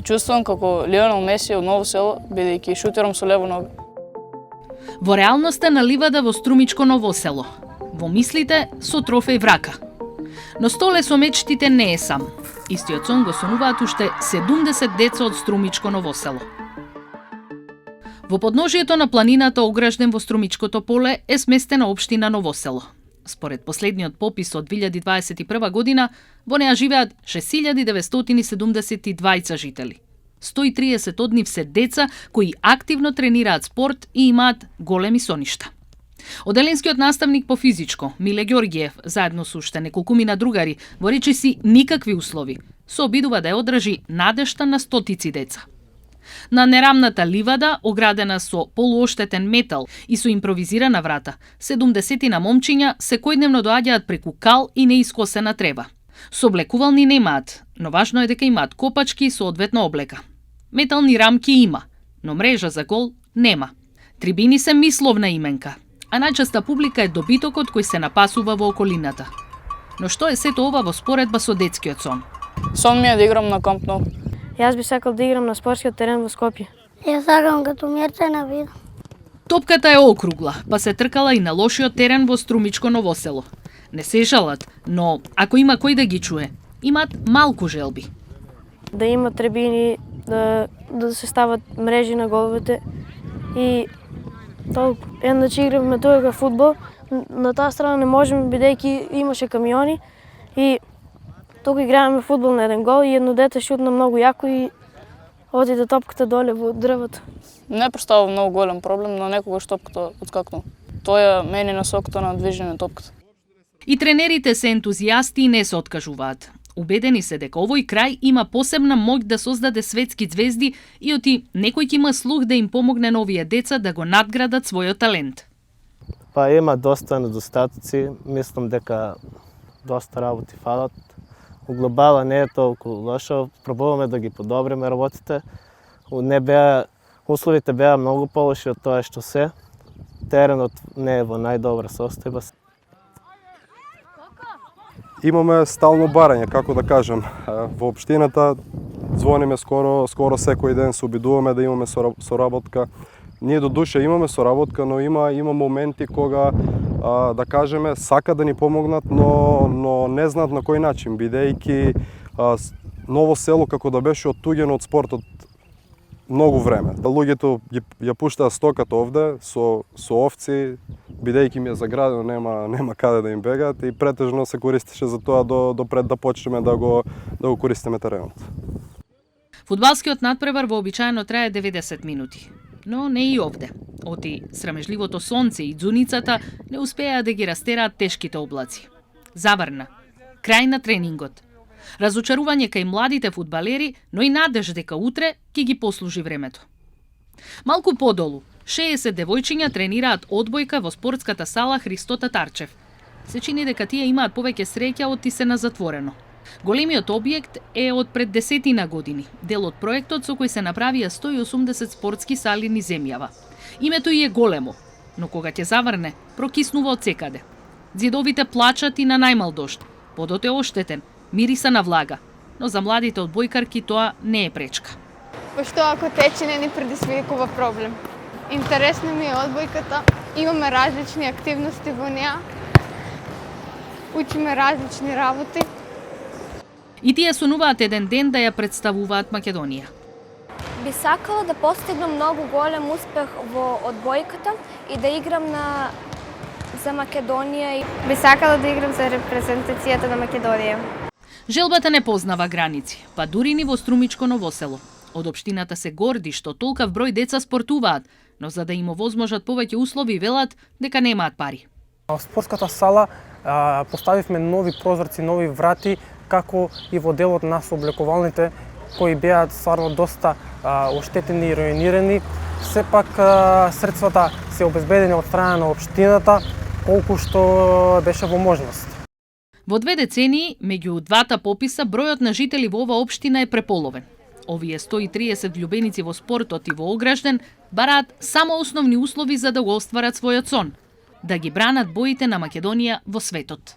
чувствувам како Лионел Меси од Ново село, бидејќи шутерам со лево нога. Во реалноста на ливада во Струмичко Ново село. Во мислите со трофеј врака. Но столе со мечтите не е сам. Истиот сон го сонуваат уште 70 деца од Струмичко Ново село. Во подножието на планината огражден во Струмичкото поле е сместена општина Ново село. Според последниот попис од 2021 година, во неа живеат 6972 жители. 130 од нив се деца кои активно тренираат спорт и имаат големи соништа. Оделенскиот наставник по физичко, Миле Ѓорѓиев, заедно со уште неколкумина другари, во речиси никакви услови, се обидува да ја одржи надежта на стотици деца. На нерамната ливада, оградена со полуоштетен метал и со импровизирана врата, 70 момчиња секојдневно доаѓаат преку кал и неискосена трева. Соблекувални немаат, но важно е дека имаат копачки и соодветна облека. Метални рамки има, но мрежа за гол нема. Трибини се мисловна именка, а најчеста публика е добитокот кој се напасува во околината. Но што е сето ова во споредба со детскиот сон? Сон ми е да играм на Камп Nou. Јас би сакал да играм на спортскиот терен во Скопје. Јас сакам като Мирче на вида. Топката е округла, па се тркала и на лошиот терен во Струмичко Ново село. Не се жалат, но ако има кој да ги чуе, имаат малку желби. Да има трибини, да се стават мрежи на головите и толку. Иначе игравме тука фудбал, на таа страна не можеме бидејќи имаше камиони и тука играваме фудбал на еден гол и едно дете шутна многу јако и одиде топката доле во дрвото. Не представува многу голем проблем, но некогаш топката отскакнува. Тоа ја мени насоката на движење на топката. И тренерите се ентузијасти и не се откажуваат. Убедени се дека овој крај има посебна моќ да создаде светски ѕвезди и оти некој ќе има слух да им помогне на овие деца да го надградат својот талент. Па има доста недостатоци, мислам дека доста работи фалат. У глобала не е толку лошо, пробуваме да ги подобриме работите. Условите беа многу полоши од тоа што се. Теренот не е во најдобра состојба. Имаме стално барање, како да кажем. Во општината звониме скоро секој ден, се обидуваме да имаме соработка. Ние до душа имаме соработка, но има моменти кога да кажеме сака да ни помогнат, но не знаат на кој начин, бидејќи Ново село како да беше оттуѓено од спортот многу време. Луѓето ја пуштаат стоката овде со овци, бидејќи ми е заградено, нема каде да им бегаат и претежно се користеше за тоа допред да почнеме да го користиме теренот. Фудбалскиот надпревар вообичаено трае 90 минути. Но не и овде. Оти срамежливото сонце и ѕуницата не успеа да ги растераат тешките облаци. Заврна. Крај на тренингот. Разочарување кај младите фудбалери, но и надеж дека утре ќе ги послужи времето. Малку подолу, 60 девојчиња тренираат одбојка во спортската сала Христо Татарчев. Се чини дека тие имаат повеќе среќа од ти се на затворено. Големиот објект е од пред 10 години, дел од проектот со кој се направија 180 спортски сали низ земјава. Името и е големо, но кога ќе заврне, прокиснува од секаде. Ѕидовите плачат и на најмал дожд, подот е оштетен, мириса на влага, но за младите одбојкарки тоа не е пречка. Пошто ако тече не ни предизвикува проблем. Интересна ми е одбојката, имаме различни активности во неа, учиме различни работи. И тие сонуваат еден ден да ја представуваат Македонија. Би сакала да постигнам многу голем успех во одбојката и да играм за Македонија. Би сакала да играм за репрезентацијата на Македонија. Желбата не познава граници, па дури ни во Струмичко Ново село. Од општината се горди што толкав број деца спортуваат, но за да им овозможат повеќе услови велат дека немаат пари. Во спортската сала поставивме нови прозорци, нови врати, како и во делот на соблекувалните, кои беа стварно доста оштетени и руинирани. Сепак средствата се обезбедени од страна на општината, колку што беше во можност. Во 2 децении, меѓу двата пописа, бројот на жители во ова општина е преполовен. Овие 130 влюбеници во спортот и во огражден бараат само основни услови за да го остварат својот сон – да ги бранат боите на Македонија во светот.